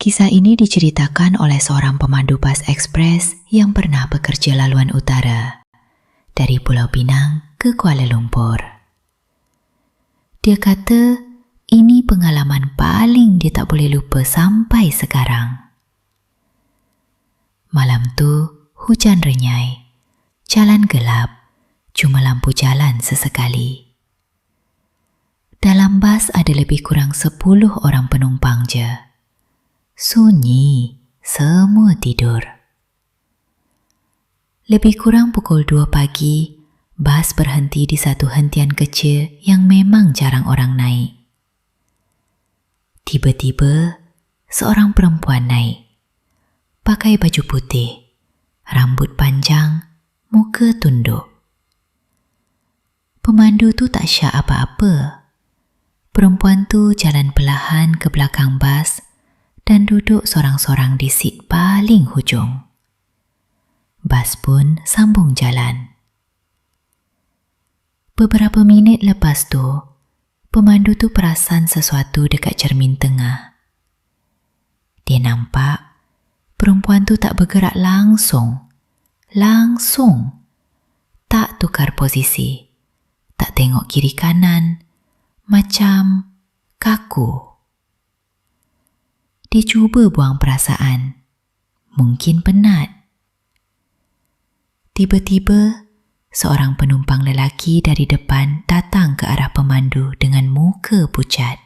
Kisah ini diceritakan oleh seorang pemandu bas ekspres yang pernah bekerja laluan utara dari Pulau Pinang ke Kuala Lumpur. Dia kata ini pengalaman paling dia tak boleh lupa sampai sekarang. Malam tu hujan renyai, jalan gelap, cuma lampu jalan sesekali. Dalam bas ada lebih kurang 10 orang penumpang je. Sunyi, semua tidur. Lebih kurang pukul 2 pagi, bas berhenti di satu hentian kecil yang memang jarang orang naik. Tiba-tiba, seorang perempuan naik. Pakai baju putih, rambut panjang, muka tunduk. Pemandu tu tak syak apa-apa. Perempuan tu jalan perlahan ke belakang bas dan duduk sorang-sorang di seat paling hujung. Bas pun sambung jalan. Beberapa minit lepas tu, pemandu tu perasan sesuatu dekat cermin tengah. Dia nampak perempuan tu tak bergerak langsung. Tak tukar posisi, tak tengok kiri kanan, macam kaku. Dia cuba buang perasaan. Mungkin penat. Tiba-tiba, seorang penumpang lelaki dari depan datang ke arah pemandu dengan muka pucat.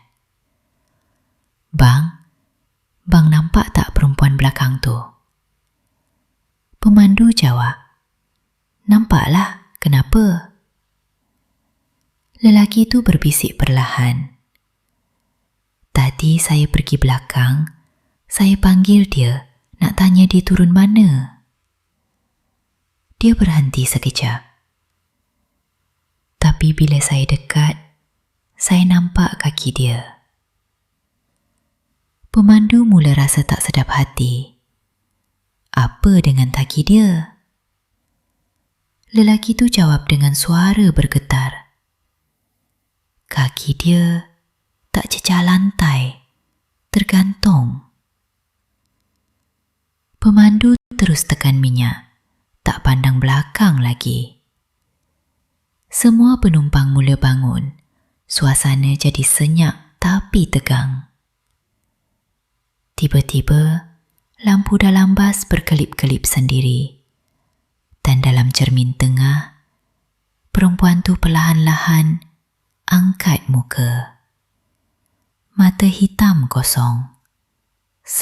Bang nampak tak perempuan belakang tu? Pemandu jawab, nampaklah, kenapa? Lelaki tu berbisik perlahan. Tadi saya pergi belakang, saya panggil dia, nak tanya dia turun mana. Dia berhenti sekejap. Tapi bila saya dekat, saya nampak kaki dia. Pemandu mula rasa tak sedap hati. Apa dengan kaki dia? Lelaki tu jawab dengan suara bergetar. Kaki dia tak cecah lantai, tergantung. Pemandu terus tekan minyak, tak pandang belakang lagi. Semua penumpang mula bangun. Suasana jadi senyap tapi tegang. Tiba-tiba, lampu dalam bas berkelip-kelip sendiri. Dan dalam cermin tengah, perempuan tu perlahan-lahan angkat muka. Mata hitam kosong.